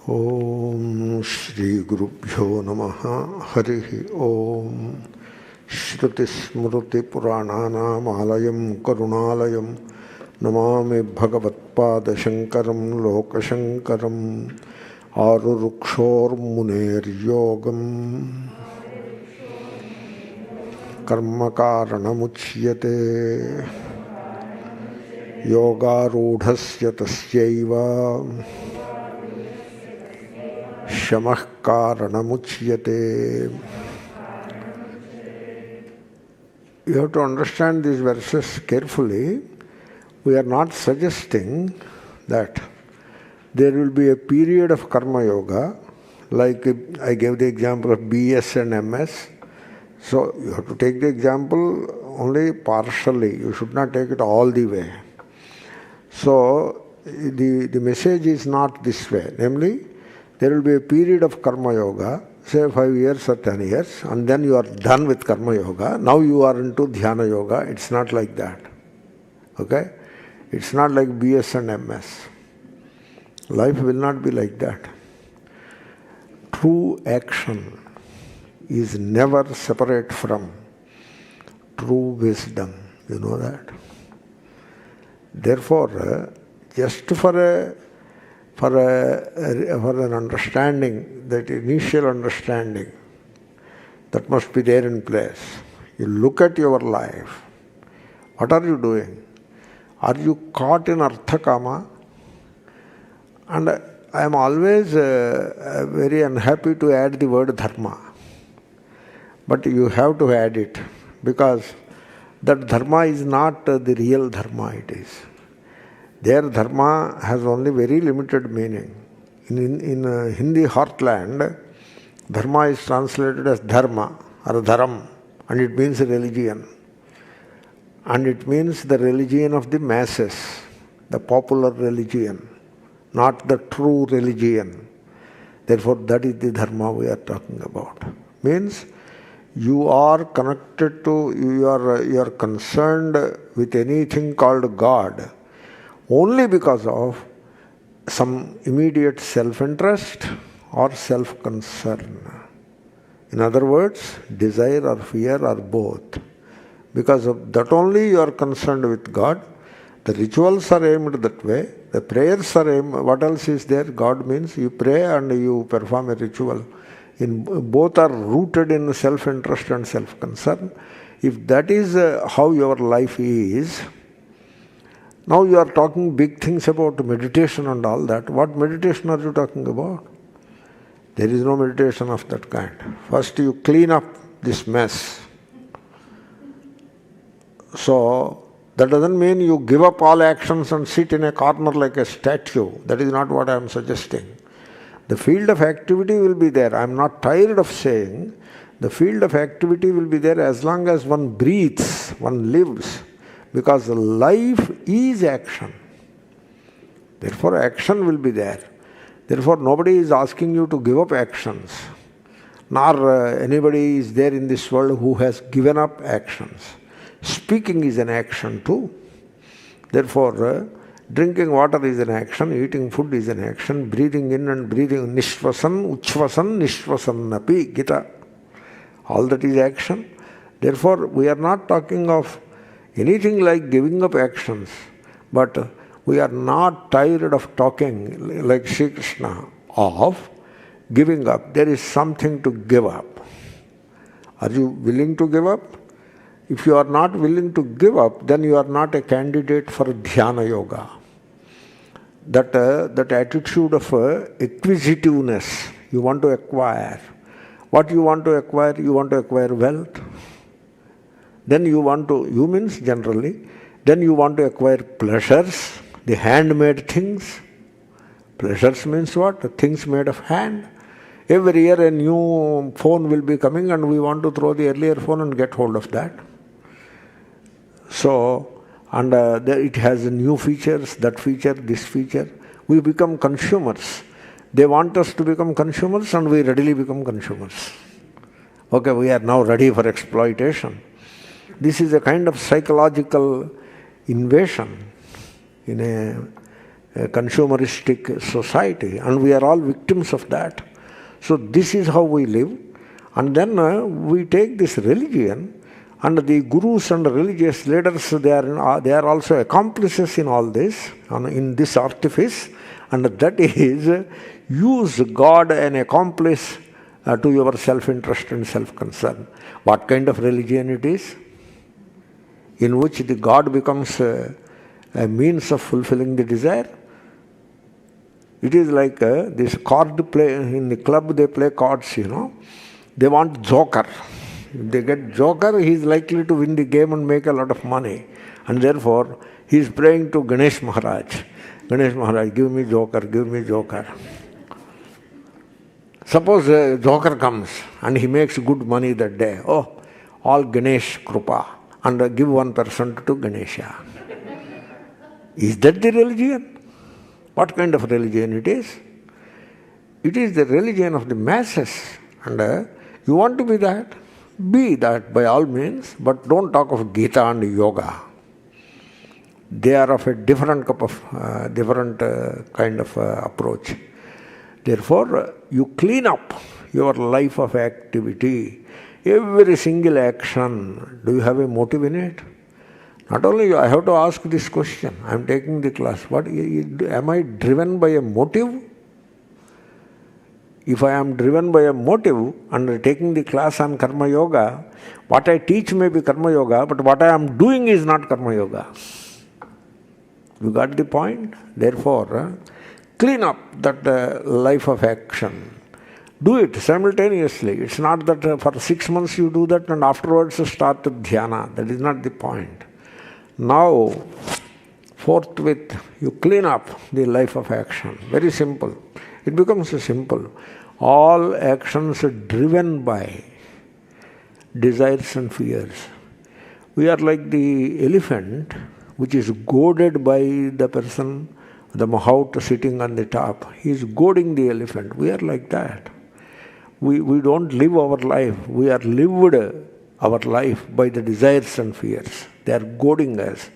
Om Shri Gurubhyo Namaha Harihi Om Shruti Smruti Purananam Alayam Karunalayam Namami Bhagavatpada Shankaram Lokashankaram Arurukshor Muner Yogam Karma Karanamuchyate Yoga Rudhasya Tasyaiva Shamah Karanamuchyate. You have to understand these verses carefully. We are not suggesting that there will be a period of karma yoga, like I gave the example of BS and MS. So you have to take the example only partially. You should not take it all the way. So the message is not this way. Namely, there will be a period of karma yoga, say 5 years or 10 years, and then you are done with karma yoga. Now you are into dhyana yoga. It's not like that. Okay? It's not like BS and MS. Life will not be like that. True action is never separate from true wisdom. You know that? Therefore, just for an understanding, that initial understanding, that must be there in place. You look at your life. What are you doing? Are you caught in artha kama? And I am always very unhappy to add the word dharma. But you have to add it, because that dharma is not the real dharma it is. Their dharma has only very limited meaning. In Hindi heartland, dharma is translated as dharma or dharam, and it means religion. And it means the religion of the masses, the popular religion, not the true religion. Therefore, that is the dharma we are talking about. Means you are connected to, you are concerned with anything called God only because of some immediate self-interest or self-concern. In other words, desire or fear or both. Because of that only you are concerned with God. The rituals are aimed that way. The prayers are aimed. What else is there? God means you pray and you perform a ritual. Both are rooted in self-interest and self-concern. If that is how your life is, now you are talking big things about meditation and all that. What meditation are you talking about? There is no meditation of that kind. First you clean up this mess. So, that doesn't mean you give up all actions and sit in a corner like a statue. That is not what I am suggesting. The field of activity will be there. I am not tired of saying the field of activity will be there as long as one breathes, one lives. Because life is action. Therefore, action will be there. Therefore, nobody is asking you to give up actions. Nor anybody is there in this world who has given up actions. Speaking is an action too. Therefore, drinking water is an action, eating food is an action, breathing in and breathing, nishvasan, uchvasan, nishvasan api, Gita. All that is action. Therefore, we are not talking of anything like giving up actions, but we are not tired of talking, like Sri Krishna, of giving up. There is something to give up. Are you willing to give up? If you are not willing to give up, then you are not a candidate for dhyana yoga. That attitude of acquisitiveness you want to acquire. What you want to acquire? You want to acquire wealth. Then you means generally, then you want to acquire pleasures, the handmade things. Pleasures means what? Things made of hand. Every year a new phone will be coming and we want to throw the earlier phone and get hold of that. So, and it has new features, that feature, this feature. We become consumers. They want us to become consumers and we readily become consumers. Okay, we are now ready for exploitation. This is a kind of psychological invasion in consumeristic society, and we are all victims of that. So this is how we live. And then we take this religion, and the gurus and religious leaders, they are also accomplices in all this, in this artifice, and that is use God an accomplice to your self-interest and self-concern. What kind of religion it is? In which the God becomes a means of fulfilling the desire. It is like this card play, in the club they play cards, They want joker. If they get joker, he is likely to win the game and make a lot of money. And therefore, he is praying to Ganesh Maharaj. Ganesh Maharaj, give me joker, give me joker. Suppose a joker comes and he makes good money that day. Oh, all Ganesh Krupa. And give 1% to Ganesha. Is that the religion? What kind of religion it is? It is the religion of the masses. And you want to be that? Be that by all means, but don't talk of Gita and yoga. They are of a different kind of approach. Therefore, you clean up your life of activity. Every single action, do you have a motive in it? Not only I have to ask this question. I am taking the class. Am I driven by a motive? If I am driven by a motive and taking the class on Karma Yoga, what I teach may be Karma Yoga, but what I am doing is not Karma Yoga. You got the point? Therefore, clean up that life of action. Do it simultaneously. It's not that for 6 months you do that and afterwards start dhyana. That is not the point. Now, forthwith, you clean up the life of action. Very simple. It becomes simple. All actions are driven by desires and fears. We are like the elephant which is goaded by the person, the mahout sitting on the top. He is goading the elephant. We are like that. We don't live our life. We are lived our life by the desires and fears. They are goading us.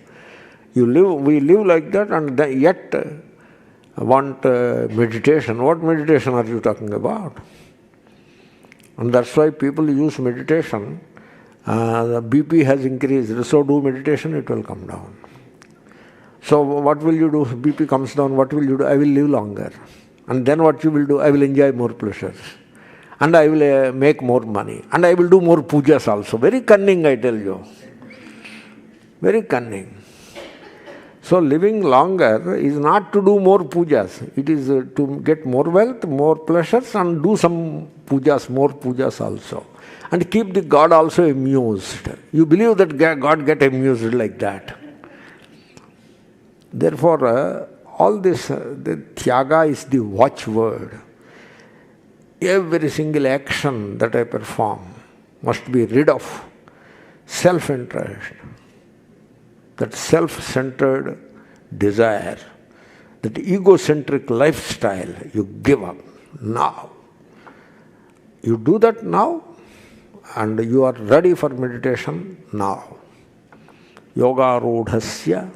We live like that, and yet want meditation. What meditation are you talking about? And that's why people use meditation. The BP has increased, so do meditation, it will come down. So what will you do? BP comes down, what will you do? I will live longer. And then what you will do? I will enjoy more pleasures. And I will make more money. And I will do more pujas also. Very cunning, I tell you. Very cunning. So living longer is not to do more pujas. It is to get more wealth, more pleasures, and do some pujas, more pujas also. And keep the God also amused. You believe that God get amused like that. Therefore, all this, the Tyaga is the watchword. Every single action that I perform must be rid of self-interest, that self-centered desire, that egocentric lifestyle you give up now. You do that now, and you are ready for meditation now. Yoga rudhasya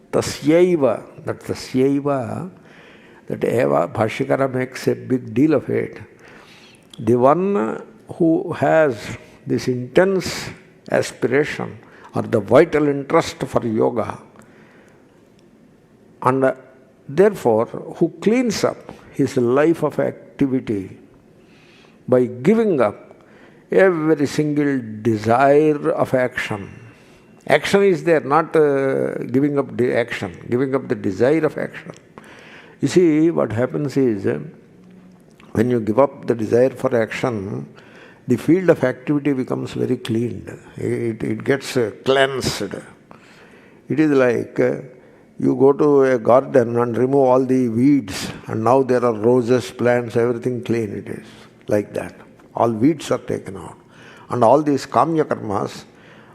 tasyaiva, that tasyaiva, that eva, Bhashyakara makes a big deal of it. The one who has this intense aspiration or the vital interest for yoga, and therefore who cleans up his life of activity by giving up every single desire of action. Action is there, not giving up the action, giving up the desire of action. You see, what happens is, when you give up the desire for action, the field of activity becomes very cleaned. It gets cleansed. It is like you go to a garden and remove all the weeds, and now there are roses, plants, everything clean it is. Like that. All weeds are taken out. And all these kamya karmas,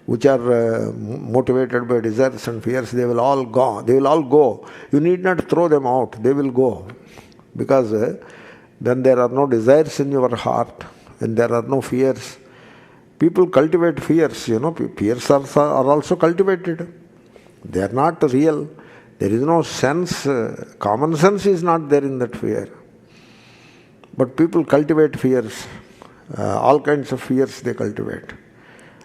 which are motivated by desires and fears, they will all go. They will all go. You need not throw them out. They will go. Because then there are no desires in your heart. When there are no fears. People cultivate fears, Fears are also cultivated. They are not real. There is no sense, common sense is not there in that fear. But people cultivate fears, all kinds of fears they cultivate.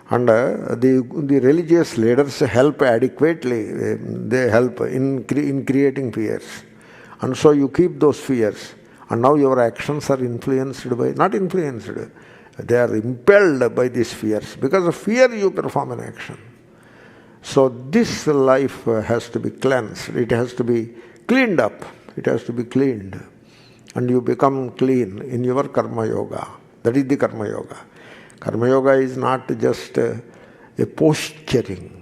And the religious leaders help adequately, they help in creating fears. And so you keep those fears. And now your actions are influenced by, not influenced, they are impelled by these fears. Because of fear you perform an action. So this life has to be cleansed. It has to be cleaned up. It has to be cleaned. And you become clean in your karma yoga. That is the karma yoga. Karma yoga is not just a posturing.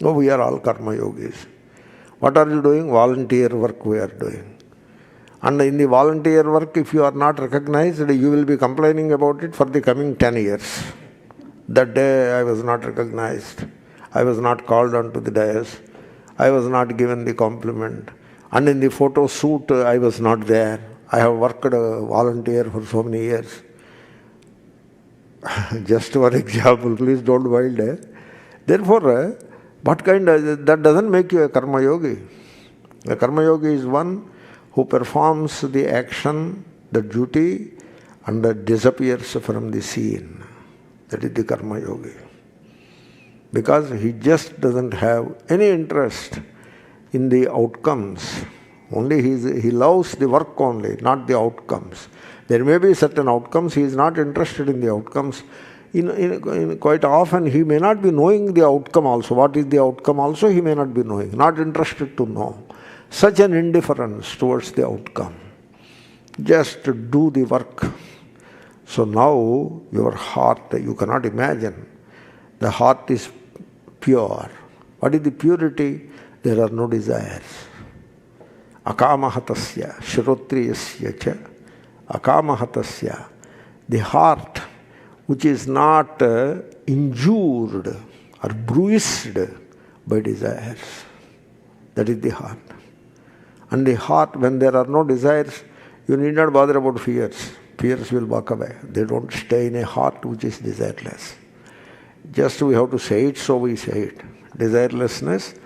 No, we are all karma yogis. What are you doing? Volunteer work we are doing. And in the volunteer work, if you are not recognized, you will be complaining about it for the coming 10 years. That day I was not recognized. I was not called onto the dais. I was not given the compliment. And in the photo shoot, I was not there. I have worked a volunteer for so many years. Just one example, please don't mind. Therefore, what kind of, that doesn't make you a karma yogi. A karma yogi is one who performs the action, the duty, and disappears from the scene. That is the karma yogi. Because he just doesn't have any interest in the outcomes. Only he loves the work only, not the outcomes. There may be certain outcomes, he is not interested in the outcomes. Quite often he may not be knowing the outcome also. What is the outcome also he may not be knowing, not interested to know. Such an indifference towards the outcome. Just do the work. So now your heart, you cannot imagine. The heart is pure. What is the purity? There are no desires. Akamahatasya, shrotriyasya cha, akamahatasya. The heart which is not injured or bruised by desires. That is the heart. And the heart, when there are no desires, you need not bother about fears. Fears will walk away. They don't stay in a heart which is desireless. Just we have to say it, so we say it. Desirelessness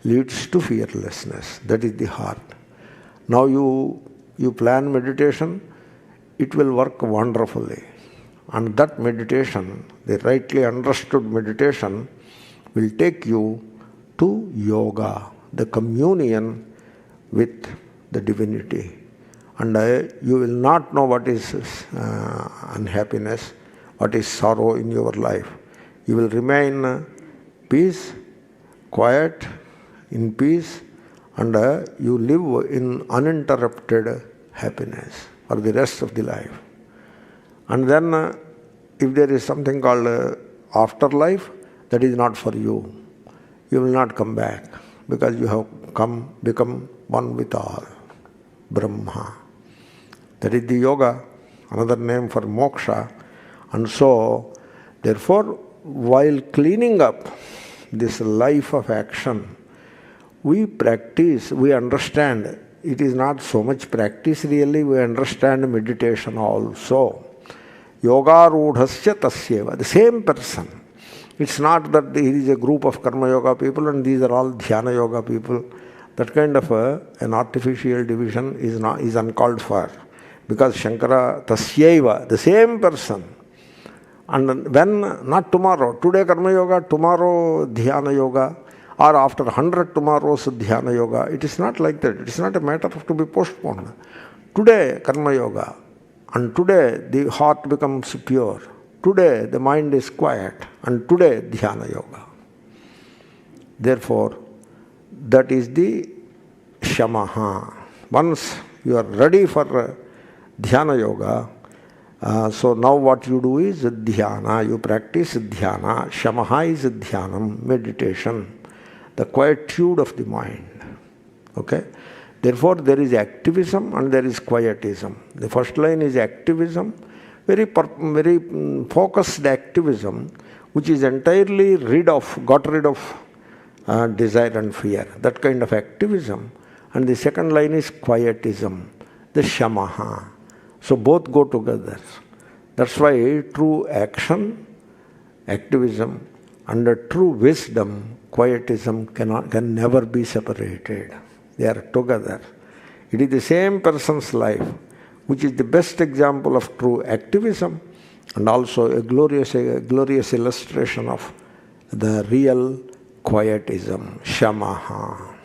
leads to fearlessness. That is the heart. Now you plan meditation, it will work wonderfully. And that meditation, the rightly understood meditation, will take you to yoga, the communion with the divinity. And you will not know what is unhappiness, what is sorrow in your life. You will remain peace, quiet, in peace, and you live in uninterrupted happiness for the rest of the life. And then if there is something called afterlife, that is not for you. You will not come back because you have become one with all, Brahma. That is the yoga, another name for moksha. And so, therefore, while cleaning up this life of action, we practice, we understand. It is not so much practice really, we understand meditation also. Yoga rudhasya tasyeva, the same person. It's not that there is a group of karma yoga people and these are all dhyana yoga people. That kind of an artificial division is uncalled for. Because Shankara tasyeva, the same person. And when, not tomorrow, today karma yoga, tomorrow dhyana yoga, or after 100 tomorrows dhyana yoga, it is not like that. It is not a matter of to be postponed. Today karma yoga, and today the heart becomes pure. Today the mind is quiet, and today dhyana yoga. Therefore, that is the shamaha. Once you are ready for dhyana yoga, so now what you do is dhyana, you practice dhyana. Shamaha is dhyanam, meditation, the quietude of the mind. Okay? Therefore, there is activism and there is quietism. The first line is activism, very focused activism, which is entirely got rid of desire and fear. That kind of activism. And the second line is quietism, the shamaha. So both go together. That's why true action, activism, Under true wisdom, quietism can never be separated. They are together. It is the same person's life, which is the best example of true activism and also a glorious illustration of the real quietism, shamaha.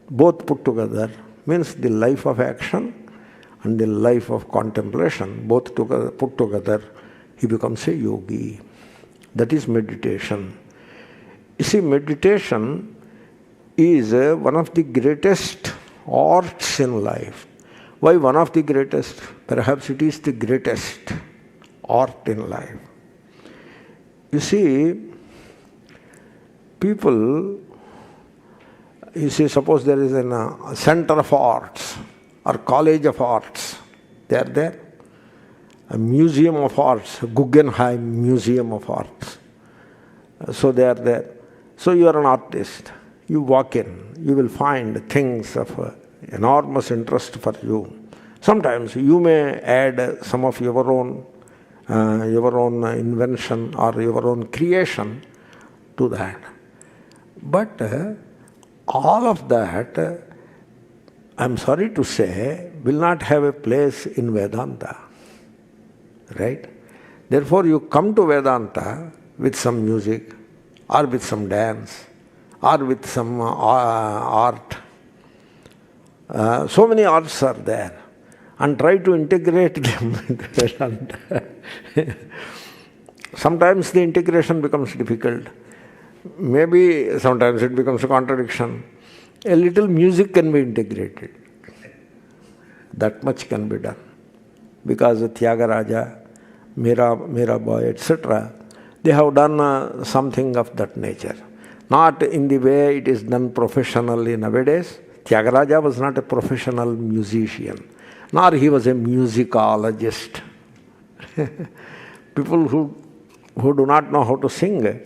Both put together means the life of action and the life of contemplation, both together, put together, he becomes a yogi. That is meditation. You see, meditation is one of the greatest arts in life. Why one of the greatest? Perhaps it is the greatest art in life. You see, people, you see, suppose there is a center of arts or college of arts. They are there. A museum of arts, a Guggenheim Museum of Arts. So they are there. So you are an artist. You walk in, you will find things of enormous interest for you. Sometimes you may add some of your own invention or your own creation to that. But all of that, I'm sorry to say, will not have a place in Vedanta. Right? Therefore, you come to Vedanta with some music, or with some dance, or with some art. So many arts are there, and try to integrate them into Vedanta. Sometimes the integration becomes difficult. Maybe sometimes it becomes a contradiction. A little music can be integrated. That much can be done. Because Tyagaraja, Mirabai, etc., they have done something of that nature. Not in the way it is done professionally nowadays. Tyagaraja was not a professional musician, nor he was a musicologist. People who do not know how to sing,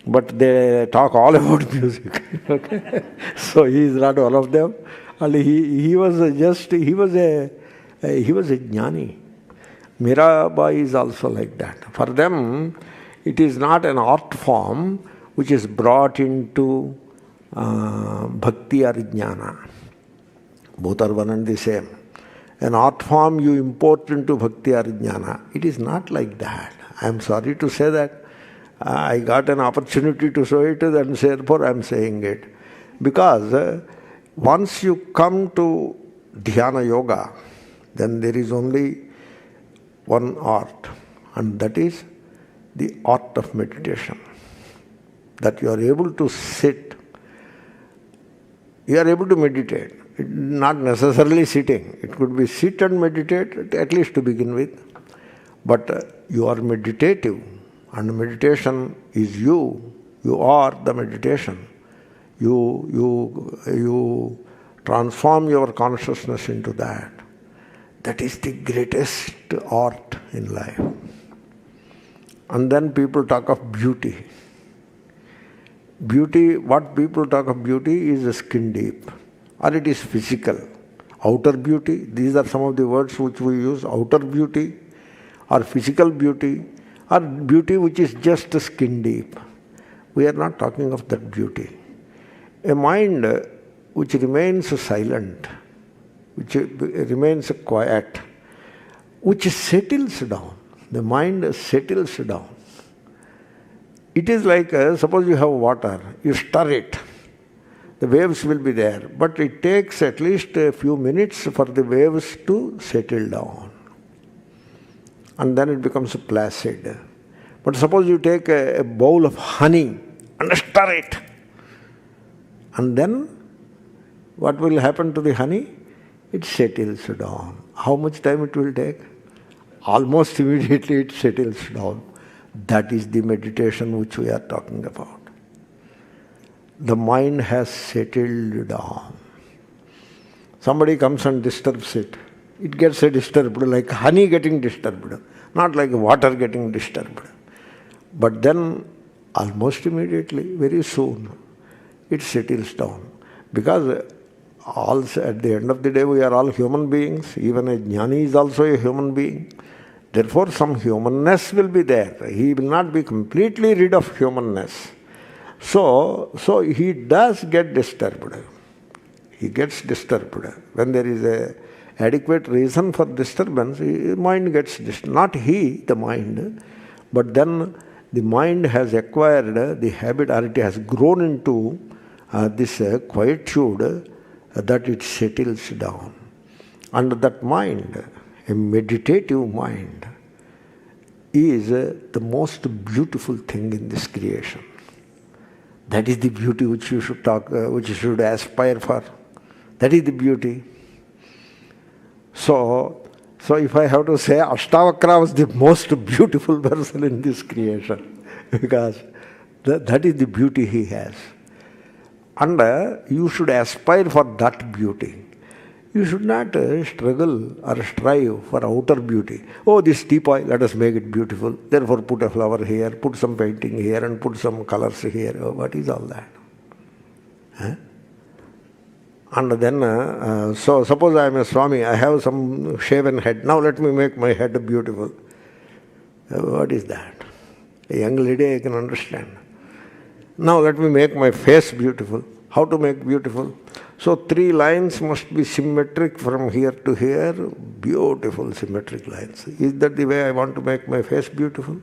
but they talk all about music. Okay? So he is not one of them. And he was a jnani. Mirabai is also like that. For them, it is not an art form which is brought into bhakti or jnana. Both are one and the same. An art form you import into bhakti or jnana. It is not like that. I am sorry to say that. I got an opportunity to show it, and therefore I am saying it. Because once you come to dhyana yoga, then there is only one art, and that is the art of meditation. That you are able to sit, you are able to meditate. Not necessarily sitting. It could be sit and meditate, at least to begin with. But you are meditative, and meditation is you. You are the meditation. You transform your consciousness into that. That is the greatest art in life. And then people talk of beauty. Beauty, what people talk of beauty is skin deep, or it is physical. Outer beauty, these are some of the words which we use, outer beauty, or physical beauty, or beauty which is just skin deep. We are not talking of that beauty. A mind which remains silent, which remains quiet, which settles down. The mind settles down. It is like, suppose you have water, you stir it. The waves will be there, but it takes at least a few minutes for the waves to settle down. And then it becomes placid. But suppose you take a bowl of honey and stir it. And then what will happen to the honey? It settles down. How much time it will take? Almost immediately it settles down. That is the meditation which we are talking about. The mind has settled down. Somebody comes and disturbs it. It gets disturbed, like honey getting disturbed, not like water getting disturbed. But then, almost immediately, very soon, it settles down. Because also at the end of the day, we are all human beings. Even a jnani is also a human being. Therefore, some humanness will be there. He will not be completely rid of humanness. So he does get disturbed. He gets disturbed. When there is a adequate reason for disturbance, mind gets disturbed. Not he, the mind, but then the mind has acquired the habit, or it has grown into this quietude that it settles down. And that mind, a meditative mind, is the most beautiful thing in this creation. That is the beauty which you should which you should aspire for. That is the beauty. So if I have to say, Ashtavakra was the most beautiful person in this creation, because that is the beauty he has. And you should aspire for that beauty. You should not struggle or strive for outer beauty. Oh, this teapot, let us make it beautiful. Therefore put a flower here, put some painting here, and put some colors here. Oh, what is all that? Huh? And then, so suppose I am a Swami, I have some shaven head. Now let me make my head beautiful. What is that? A young lady I can understand. Now let me make my face beautiful. How to make beautiful? So 3 lines must be symmetric from here to here. Beautiful symmetric lines. Is that the way I want to make my face beautiful?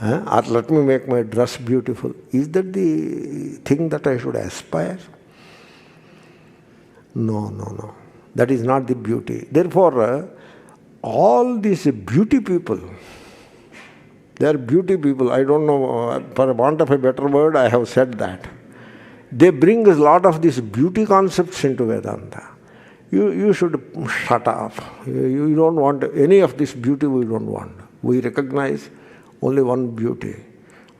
Or let me make my dress beautiful. Is that the thing that I should aspire? No. That is not the beauty. Therefore, all these beauty people, they are beauty people. I don't know, for want of a better word, I have said that. They bring a lot of these beauty concepts into Vedanta. You should shut up. You don't want any of this beauty, we don't want. We recognize only one beauty,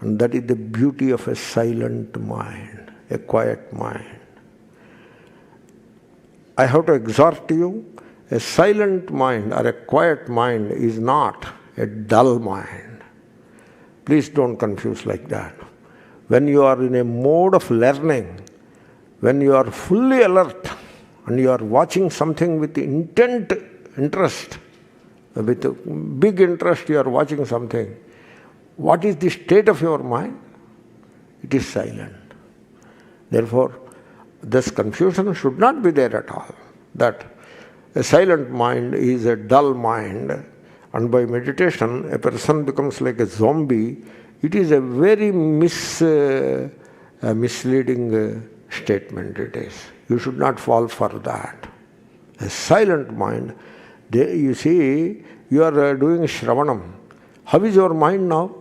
and that is the beauty of a silent mind, a quiet mind. I have to exhort you, a silent mind or a quiet mind is not a dull mind. Please don't confuse like that. When you are in a mode of learning, when you are fully alert and you are watching something with interest, with big interest you are watching something, what is the state of your mind? It is silent. Therefore, this confusion should not be there at all, that a silent mind is a dull mind, and by meditation a person becomes like a zombie. It is a very misleading statement it is. You should not fall for that. A silent mind, you see, you are doing Shravanam. How is your mind now?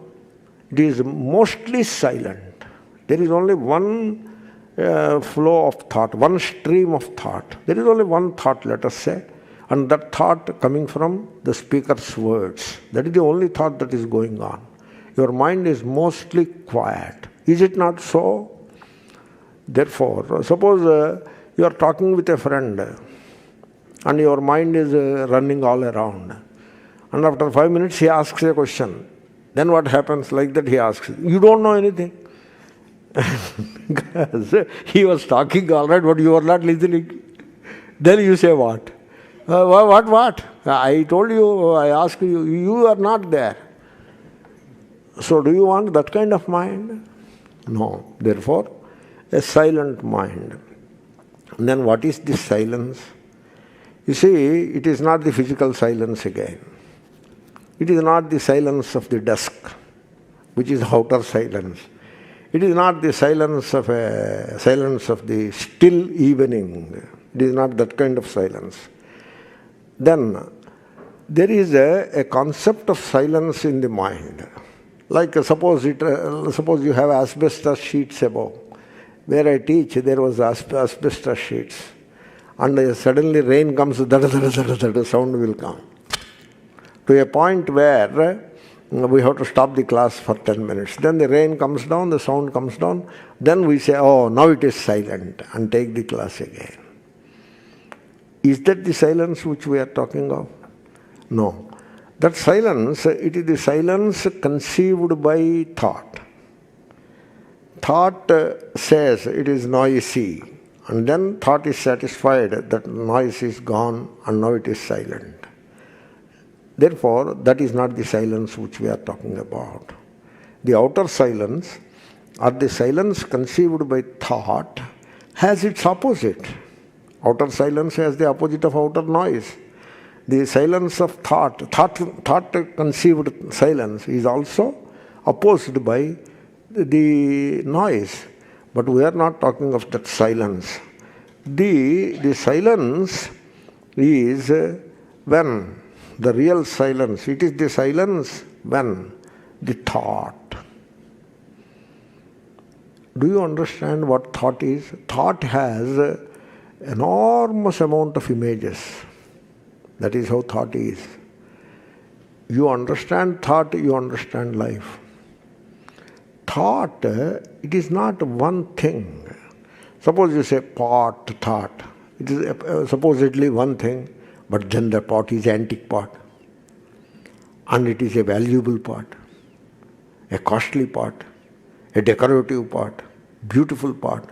It is mostly silent. There is only one flow of thought, one stream of thought. There is only one thought, let us say, and that thought coming from the speaker's words. That is the only thought that is going on. Your mind is mostly quiet. Is it not so? Therefore, suppose you are talking with a friend and your mind is running all around. And after 5 minutes he asks a question. Then what happens? Like that he asks, you don't know anything. Because he was talking all right, but you are not listening. Then you say what? What? I told you, I asked you, you are not there. So do you want that kind of mind? No. Therefore, a silent mind. And then what is this silence? You see, it is not the physical silence again. It is not the silence of the dusk, which is outer silence. It is not the silence of the still evening. It is not that kind of silence. Then there is a concept of silence in the mind. Like suppose you have asbestos sheets above. Where I teach, there was asbestos sheets. And suddenly rain comes, that sound will come. To a point where we have to stop the class for 10 minutes. Then the rain comes down, the sound comes down. Then we say, oh, now it is silent, and take the class again. Is that the silence which we are talking of? No. That silence, it is the silence conceived by thought. Thought says it is noisy, and then thought is satisfied that noise is gone and now it is silent. Therefore, that is not the silence which we are talking about. The outer silence, or the silence conceived by thought, has its opposite. Outer silence has the opposite of outer noise. The silence of thought conceived silence is also opposed by the noise. But we are not talking of that silence. The silence is when the real silence, it is the silence when the thought. Do you understand what thought is? Thought has enormous amount of images. That is how thought is. You understand thought, you understand life. Thought, it is not one thing. Suppose you say pot, thought. It is supposedly one thing, but then the pot is antique pot. And it is a valuable pot, a costly pot, a decorative pot, beautiful pot.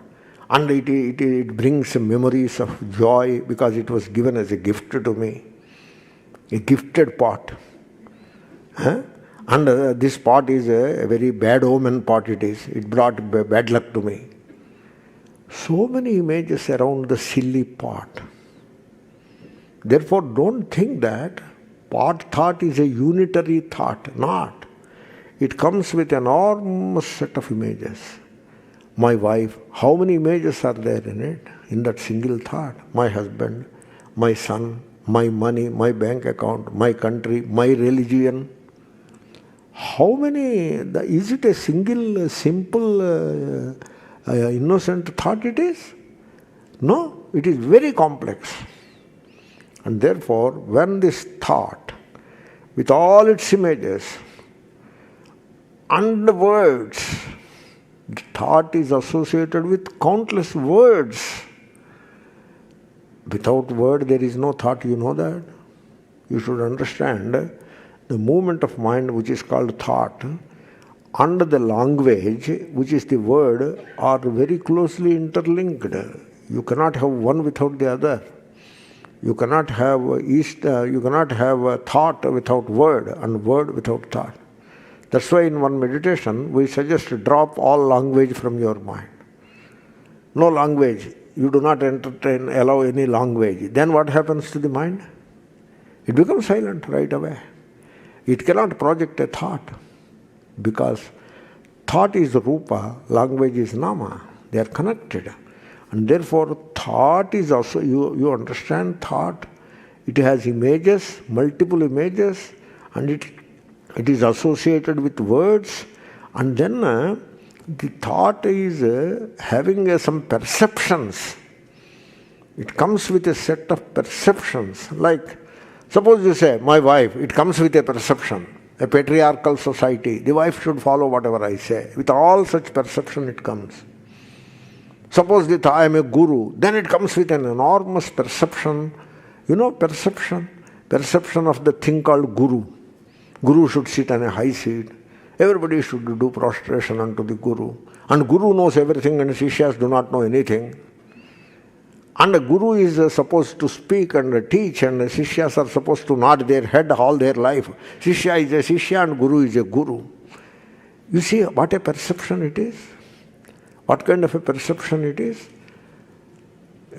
And it brings memories of joy because it was given as a gift to me. A gifted pot. And this pot is a very bad omen pot it is. It brought bad luck to me. So many images around the silly pot. Therefore, don't think that pot thought is a unitary thought. Not. It comes with an enormous set of images. My wife, how many images are there in it? In that single thought. My husband, my son, my money, my bank account, my country, my religion. How many? Is it a single, simple, innocent thought it is? No, it is very complex. And therefore, when this thought, with all its images and the words, the thought is associated with countless words. Without word, there is no thought, you know that? You should understand the movement of mind, which is called thought, and the language, which is the word, are very closely interlinked. You cannot have one without the other. You cannot have thought without word, and word without thought. That's why in one meditation we suggest drop all language from your mind. No language. You do not allow any language. Then what happens to the mind? It becomes silent right away. It cannot project a thought because thought is rupa, language is nama. They are connected. And therefore thought is also, you understand thought, it has images, multiple images, and it is associated with words, and then the thought is having some perceptions. It comes with a set of perceptions. Like, suppose you say, my wife, it comes with a perception. A patriarchal society, the wife should follow whatever I say. With all such perception it comes. Suppose that I am a guru, then it comes with an enormous perception. You know perception? Perception of the thing called guru. Guru should sit on a high seat. Everybody should do prostration unto the Guru. And Guru knows everything and Sishyas do not know anything. And a Guru is supposed to speak and teach, and Sishyas are supposed to nod their head all their life. Sishya is a Sishya and Guru is a Guru. You see what a perception it is? What kind of a perception it is?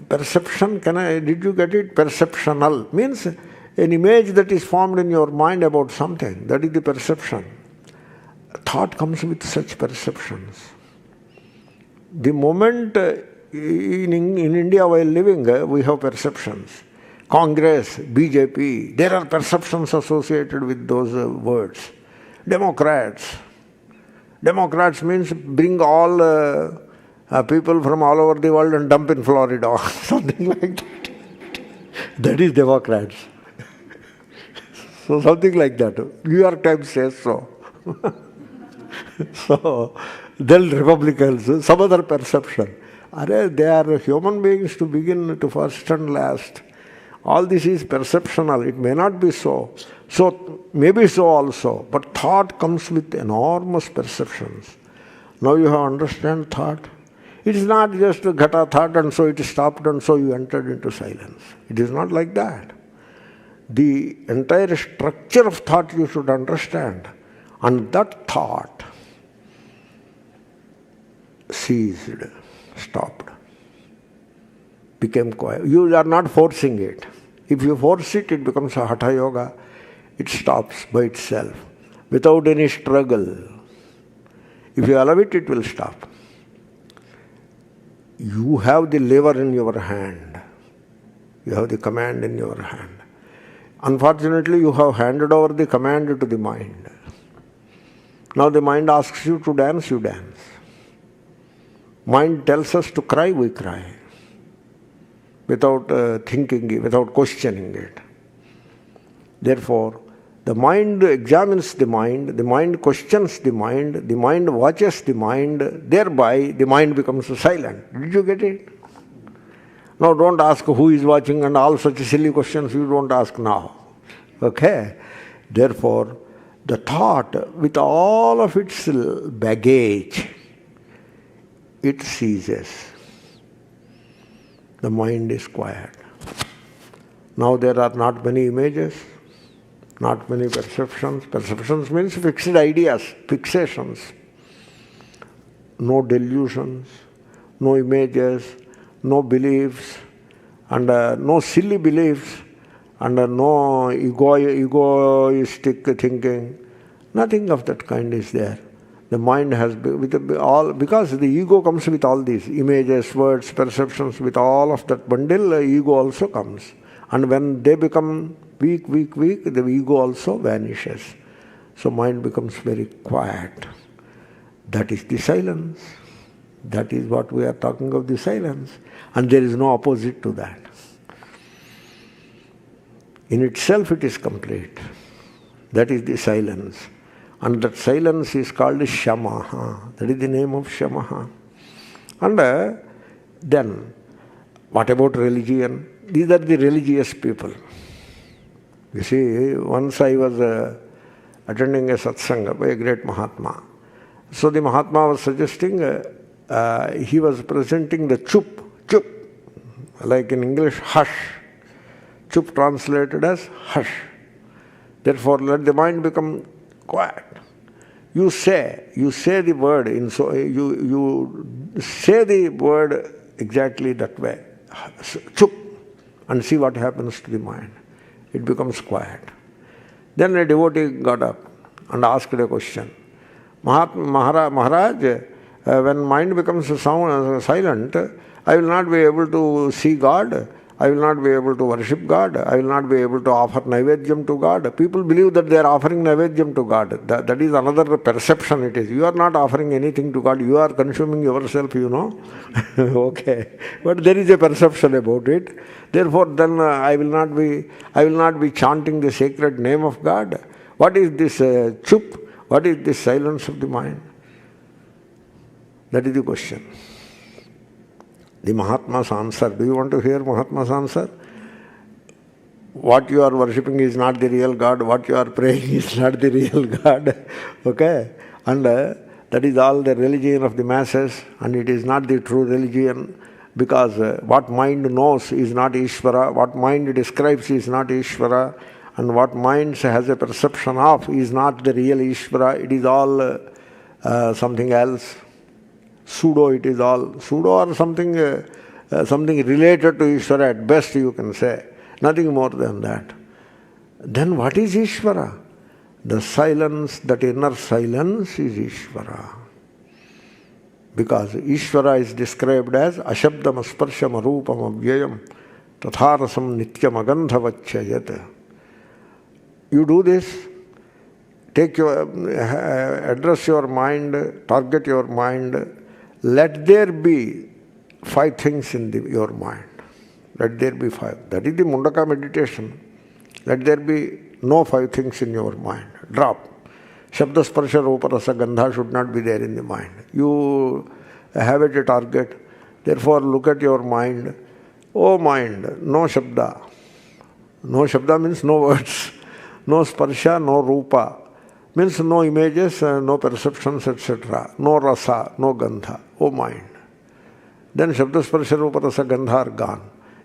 Perception, did you get it? Perceptional means an image that is formed in your mind about something. That is the perception. Thought comes with such perceptions. The moment in India while living, we have perceptions. Congress, BJP, there are perceptions associated with those words. Democrats. Democrats means bring all people from all over the world and dump in Florida or something like that. That is Democrats. So something like that. New York Times says so. So then Republicans, some other perception. They are human beings to begin to first and last. All this is perceptional. It may not be so. So maybe so also. But thought comes with enormous perceptions. Now you have understand thought. It is not just a ghata thought and so it stopped and so you entered into silence. It is not like that. The entire structure of thought you should understand. And that thought ceased, stopped, became quiet. You are not forcing it. If you force it, it becomes a hatha yoga. It stops by itself, without any struggle. If you allow it, it will stop. You have the lever in your hand. You have the command in your hand. Unfortunately, you have handed over the command to the mind. Now the mind asks you to dance, you dance. Mind tells us to cry, we cry. Without thinking, without questioning it. Therefore, the mind examines the mind questions the mind watches the mind, thereby the mind becomes silent. Did you get it? Now don't ask who is watching and all such silly questions you don't ask now. Okay? Therefore, the thought with all of its baggage, it ceases. The mind is quiet. Now there are not many images, not many perceptions. Perceptions means fixed ideas, fixations. No delusions, no images, no beliefs, and no silly beliefs, and no egoistic thinking. Nothing of that kind is there. The mind has, because the ego comes with all these images, words, perceptions, with all of that bundle, ego also comes. And when they become weak, the ego also vanishes. So mind becomes very quiet. That is the silence. That is what we are talking of, the silence. And there is no opposite to that. In itself it is complete. That is the silence. And that silence is called Shamaha. That is the name of Shamaha. And then, what about religion? These are the religious people. You see, once I was attending a satsanga by a great Mahatma. So the Mahatma was suggesting, he was presenting the chup, like in English, hush. Chup translated as hush. Therefore, let the mind become quiet. You say the word, you say the word exactly that way. Chup, and see what happens to the mind. It becomes quiet. Then a devotee got up and asked a question. Maharaj, when mind becomes silent, I will not be able to see God. I will not be able to worship God. I will not be able to offer naivedyam to God. People believe that they are offering naivedyam to God. That is another perception it is. You are not offering anything to God. You are consuming yourself, you know. Okay. But there is a perception about it. Therefore, then I will not be chanting the sacred name of God. What is this chup? What is this silence of the mind? That is the question. The Mahatma's answer. Do you want to hear Mahatma's answer? What you are worshipping is not the real God. What you are praying is not the real God. Okay? And that is all the religion of the masses, and it is not the true religion, because what mind knows is not Ishvara, what mind describes is not Ishvara, and what mind has a perception of is not the real Ishvara. It is all something else. Pseudo, it is all pseudo, or something related to Ishvara at best, you can say. Nothing more than that. Then what is Ishvara? The silence, that inner silence is Ishvara. Because Ishvara is described as Ashabdam Asparsham Arupam Avyayam Tatharasam Nityam Agandhavachayat. You do this, address your mind, target your mind. Let there be 5 things in your mind. Let there be 5. That is the Mundaka meditation. Let there be no 5 things in your mind. Drop. Shabda, Sparsha, Rupa, Rasa, Gandha should not be there in the mind. You have it a target. Therefore, look at your mind. Oh mind, no Shabda. No Shabda means no words. No Sparsha, no Rupa. Means no images, no perceptions, etc. No Rasa, no Gandha. Oh mind. Then Shabda, Sparsha, Rupa, Rasa, Gandha are gone.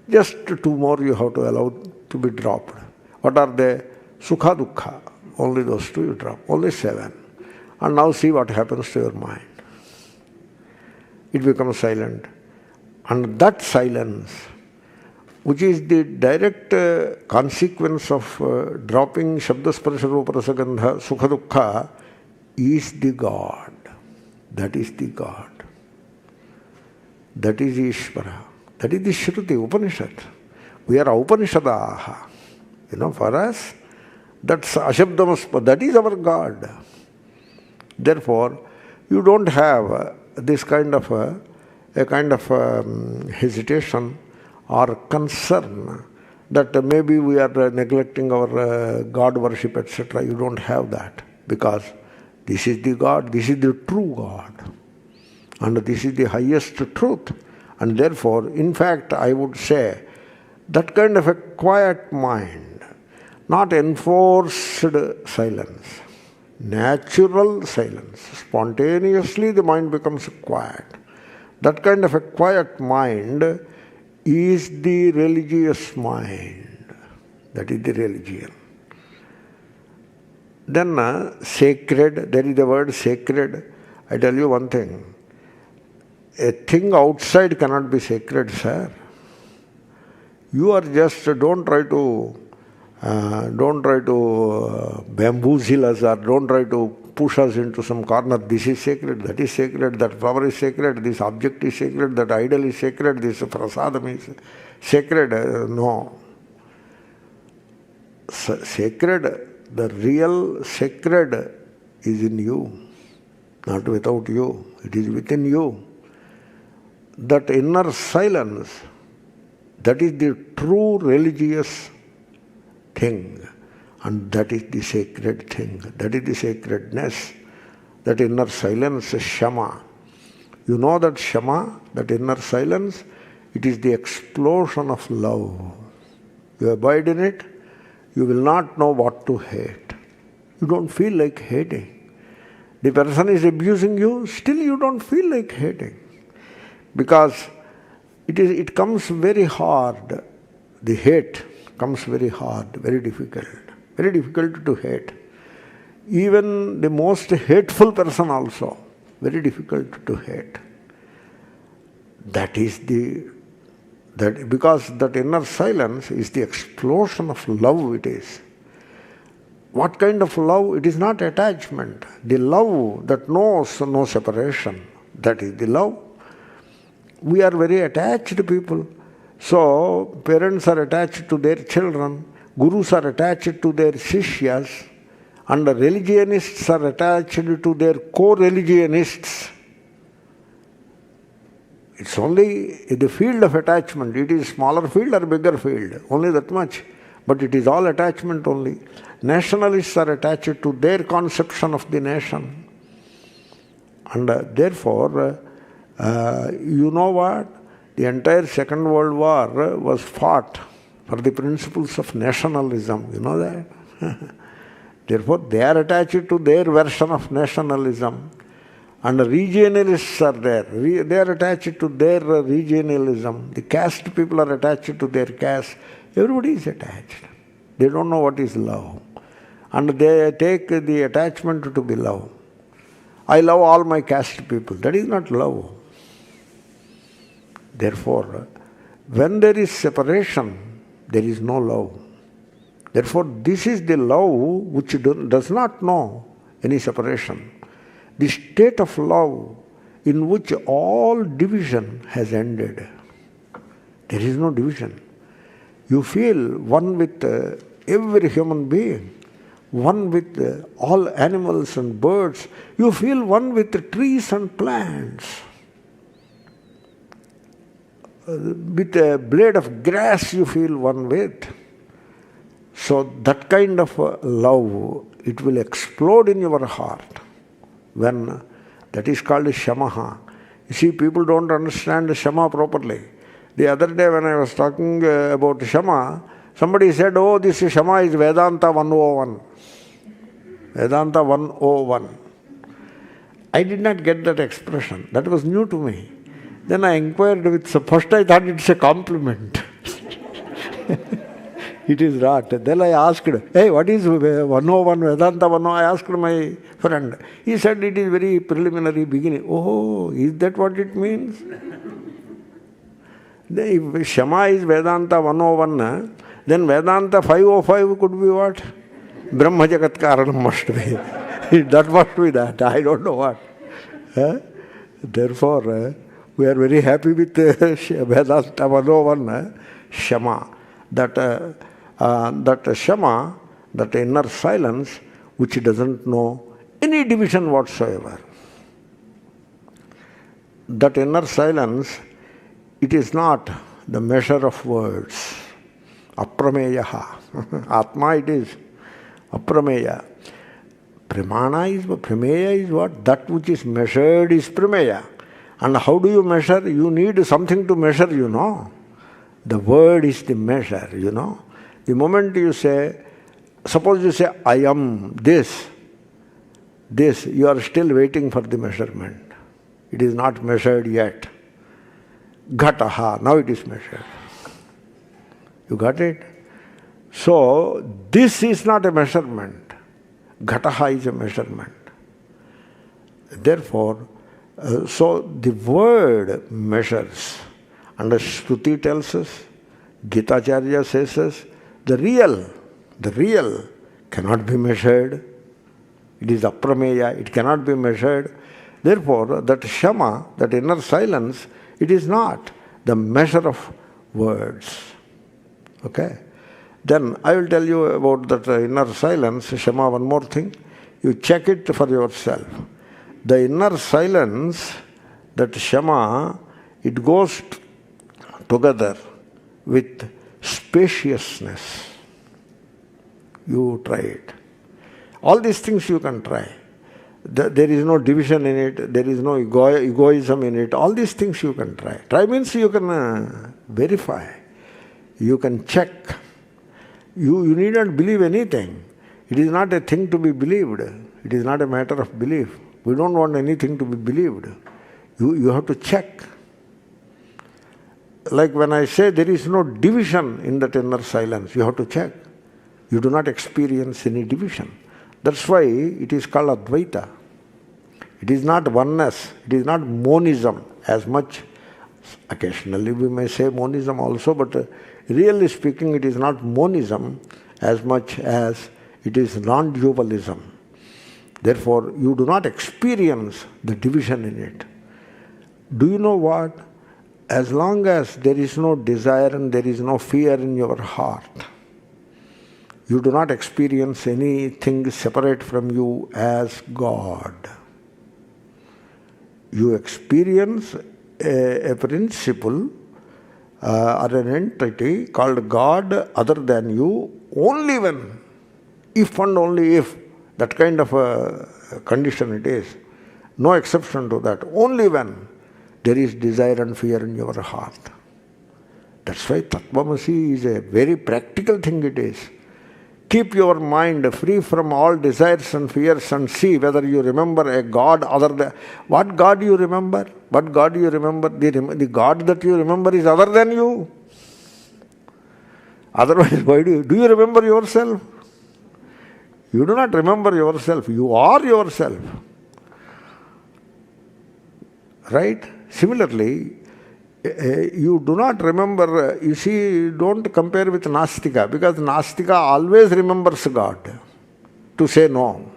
Just 2 more you have to allow to be dropped. What are they? Sukha, dukkha. Only those two you drop. Only 7. And now see what happens to your mind. It becomes silent. And that silence, which is the direct consequence of dropping Shabda Sparsha Rupa Rasa Gandha, Sukha Dukkha, is the God. That is the God. That is Ishvara. That is the Shruti, Upanishad. We are Upanishadaha. For us, that's Ashabdamaspa. That is our God. Therefore, you don't have this kind of hesitation or concern that maybe we are neglecting our God worship, etc. You don't have that, because this is the God, this is the true God, and this is the highest truth. And therefore, in fact, I would say that kind of a quiet mind, not enforced silence, natural silence, spontaneously the mind becomes quiet. That kind of a quiet mind is the religious mind. That is the religion. Then sacred, there is the word sacred. I tell you one thing. A thing outside cannot be sacred, sir. You are just, don't try to bamboozle us, or don't try to push us into some corner. This is sacred, that flower is sacred, this object is sacred, that idol is sacred, this prasadam is sacred. No. Sacred, the real sacred is in you, not without you. It is within you. That inner silence, that is the true religious thing. And that is the sacred thing. That is the sacredness. That inner silence is Shama. You know that Shama, that inner silence, it is the explosion of love. You abide in it, you will not know what to hate. You don't feel like hating. The person is abusing you, still you don't feel like hating. Because it comes very hard. The hate comes very hard, very difficult. Very difficult to hate. Even the most hateful person also, very difficult to hate. That is because that inner silence is the explosion of love it is. What kind of love? It is not attachment. The love that knows no separation, that is the love. We are very attached people. So, parents are attached to their children, gurus are attached to their shishyas, and the religionists are attached to their co-religionists. It's only the field of attachment. It is smaller field or bigger field, only that much. But it is all attachment only. Nationalists are attached to their conception of the nation. And therefore, you know what? The entire Second World War was fought for the principles of nationalism. You know that? Therefore, they are attached to their version of nationalism. And regionalists are there. They are attached to their regionalism. The caste people are attached to their caste. Everybody is attached. They don't know what is love. And they take the attachment to be love. I love all my caste people. That is not love. Therefore, when there is separation, there is no love. Therefore, this is the love which does not know any separation. The state of love in which all division has ended. There is no division. You feel one with every human being, one with all animals and birds. You feel one with the trees and plants. With a blade of grass you feel one with. So that kind of love, it will explode in your heart. When that is called Shamaha. You see, people don't understand Shama properly. The other day when I was talking about Shama, somebody said, oh, this Shama is Vedanta 101. Vedanta 101. I did not get that expression. That was new to me. Then I inquired with, first I thought it's a compliment. It is not. Then I asked, hey, what is 101, Vedanta 101? I asked my friend. He said it is very preliminary beginning. Oh, is that what it means? If Shama is Vedanta 101, then Vedanta 505 could be what? Brahma Jagat Karanam must be. That must be that. I don't know what. Therefore, we are very happy with Vedanta 101, Shama. That Shama, that inner silence, which doesn't know any division whatsoever. That inner silence, it is not the measure of words. Aprameyaha. Atma it is. Aprameya. Prameya is what? That which is measured is prameya. And how do you measure? You need something to measure, you know. The word is the measure, you know. The moment you say, suppose you say, I am this, you are still waiting for the measurement. It is not measured yet. Ghataha, now it is measured. You got it? So, this is not a measurement. Ghataha is a measurement. Therefore, so the word measures. And the Shruti tells us, Gita Acharya says us, the real cannot be measured. It is aprameya, it cannot be measured. Therefore, that Shama, that inner silence, it is not the measure of words. Okay? Then I will tell you about that inner silence, Shama, one more thing. You check it for yourself. The inner silence, that Shama, it goes together with spaciousness. You try it. All these things you can try. There is no division in it, there is no egoism in it. All these things you can try. Try means you can verify. You can check. You need not believe anything. It is not a thing to be believed. It is not a matter of belief. We don't want anything to be believed. You have to check. Like when I say there is no division in that inner silence, you have to check. You do not experience any division. That's why it is called Advaita. It is not oneness. It is not monism as much. Occasionally we may say monism also, but really speaking it is not monism as much as it is non-dualism. Therefore, you do not experience the division in it. Do you know what? As long as there is no desire and there is no fear in your heart, you do not experience anything separate from you as God. You experience a principle or an entity called God other than you only when, if and only if, that kind of a condition it is. No exception to that. Only when there is desire and fear in your heart. That's why Tattvamasi is a very practical thing it is. Keep your mind free from all desires and fears and see whether you remember a God other than... What God you remember? What God you remember? The God that you remember is other than you. Otherwise, why do you remember yourself? You do not remember yourself. You are yourself. Right? Similarly, you do not remember, you see, don't compare with Nastika, because Nastika always remembers God to say no.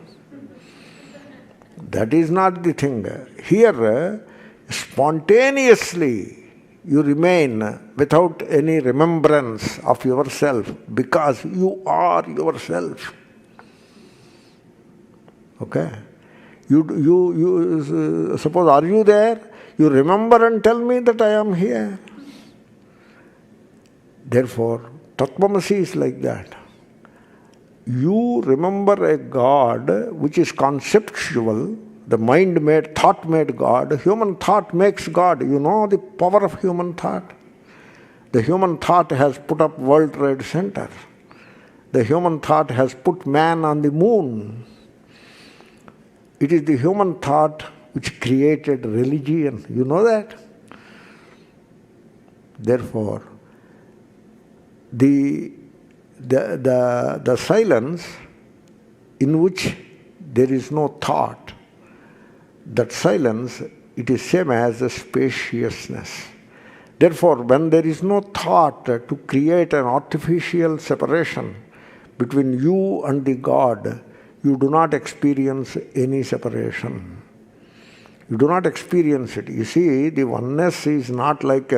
That is not the thing. Here, spontaneously, you remain without any remembrance of yourself because you are yourself. Okay? You suppose, are you there? You remember and tell me that I am here. Therefore, Tattvamasi is like that. You remember a God which is conceptual, the mind-made, thought-made God. Human thought makes God. You know the power of human thought. The human thought has put up World Trade Center. The human thought has put man on the moon. It is the human thought which created religion. You know that? Therefore, the the silence in which there is no thought, that silence, it is same as a spaciousness. Therefore, when there is no thought to create an artificial separation between you and the God, you do not experience any separation. You do not experience it. You see, the oneness is not like,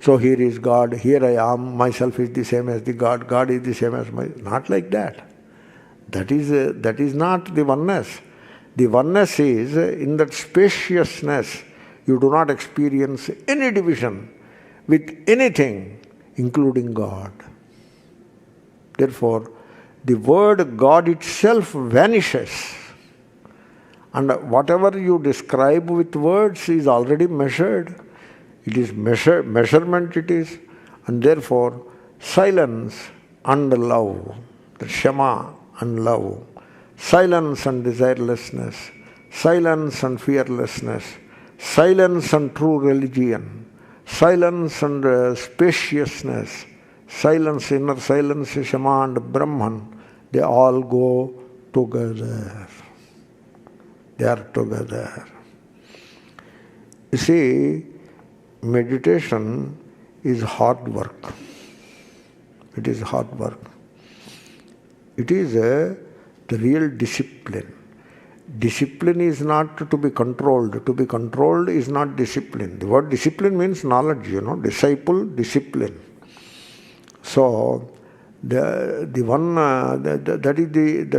so here is God, here I am, myself is the same as the God, God is the same as my... Not like that. That is not the oneness. The oneness is, in that spaciousness, you do not experience any division with anything, including God. Therefore, the word God itself vanishes. And whatever you describe with words is already measured. It is measurement it is. And therefore, silence and love, the Shama and love, silence and desirelessness, silence and fearlessness, silence and true religion, silence and spaciousness, silence, inner silence, Shama and Brahman, they all go together. They are together. You see, meditation is hard work. It is hard work. It is the real discipline. Discipline is not to be controlled. To be controlled is not discipline. The word discipline means knowledge, disciple, discipline. So, that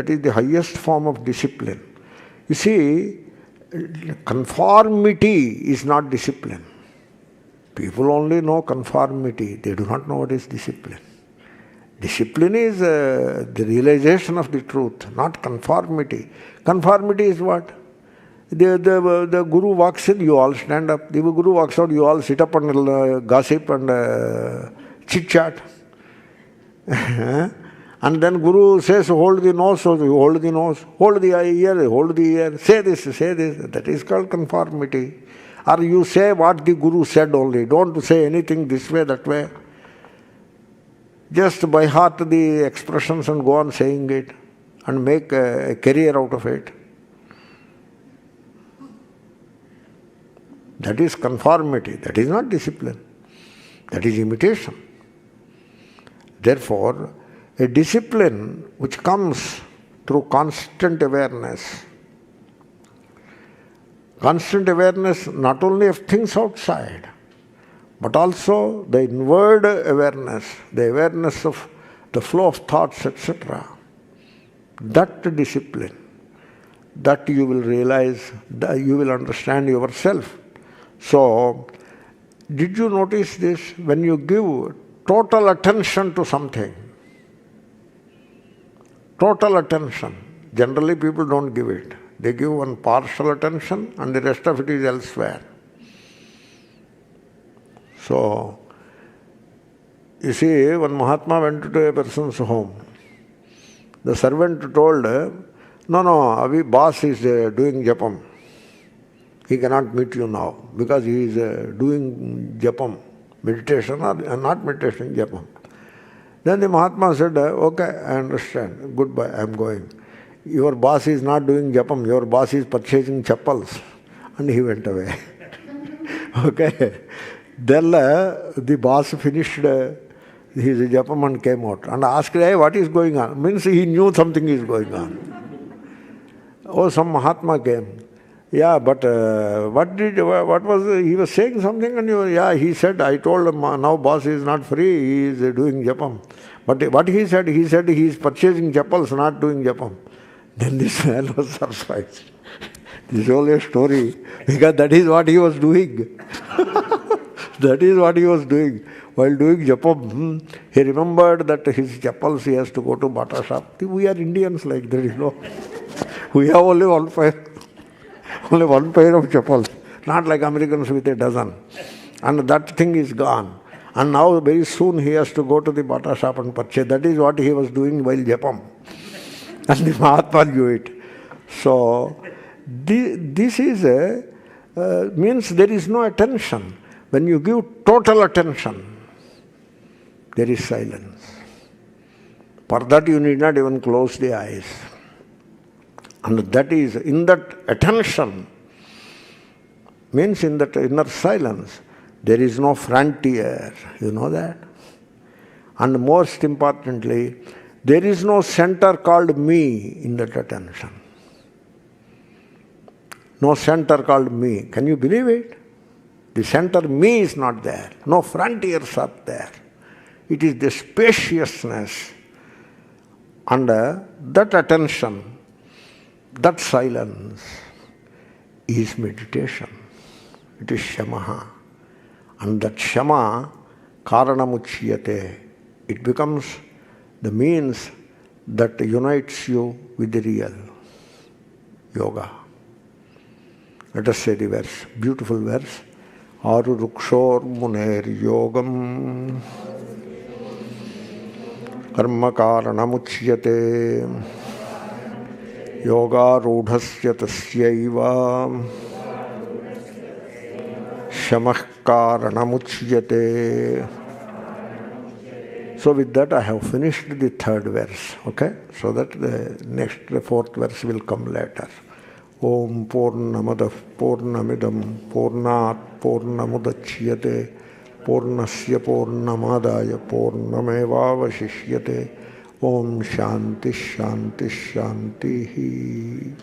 is the highest form of discipline. You see, conformity is not discipline. People only know conformity. They do not know what is discipline. Discipline is the realization of the truth, not conformity. Conformity is what? The Guru walks in, you all stand up. The Guru walks out, you all sit up and gossip and chit-chat. And then Guru says, hold the nose, so you hold the nose. Hold the ear, hold the ear. Say this, say this. That is called conformity. Or you say what the Guru said only. Don't say anything this way, that way. Just by heart the expressions and go on saying it and make a career out of it. That is conformity. That is not discipline. That is imitation. Therefore, a discipline which comes through constant awareness not only of things outside, but also the inward awareness, the awareness of the flow of thoughts, etc. That discipline, that you will realize, that you will understand yourself. So, did you notice this? When you give total attention to something, total attention, generally people don't give it. They give one partial attention and the rest of it is elsewhere. So, you see, when Mahatma went to a person's home, the servant told, no, our boss is doing japam. He cannot meet you now because he is doing japam, meditation or not meditation, japam. Then the Mahatma said, okay, I understand, goodbye, I am going. Your boss is not doing japam, your boss is purchasing chappals. And he went away. Okay. Then the boss finished his japam and came out and asked, hey, what is going on? Means he knew something is going on. Oh, some Mahatma came. Yeah, but what was, he was saying something and he said, I told him, now boss is not free, he is doing japam. But what he said he is purchasing chappals, not doing japam. Then this man was surprised. This is only a story, because that is what he was doing. That is what he was doing. While doing japam, he remembered that his chappals he has to go to Bata shop. We are Indians like that, We have only one pair. Only one pair of chappals. Not like Americans with a dozen. And that thing is gone. And now very soon he has to go to the Bata shop and purchase. That is what he was doing while japam. And the Mahatma knew it. So, this is means there is no attention. When you give total attention, there is silence. For that you need not even close the eyes. And that is, in that attention, means in that inner silence, there is no frontier. You know that? And most importantly, there is no center called me in that attention. No center called me. Can you believe it? The center me is not there. No frontiers are there. It is the spaciousness. And that attention, that silence is meditation. It is shamaha. And that shama, karanamuchyate, it becomes the means that unites you with the real yoga. Let us say the verse, beautiful verse. Aru rukshor muner yogam karma karanamuchyate yoga rudhasya tasyaiva shamah karanamuchyate. So with that I have finished the third verse, okay? So that the fourth verse will come later. Om Purnamadav Purnamidam Purnat Purnamudachyate Purnasya Purnamadaya Purnamevavashishyate. Om Shanti Shanti Shanti.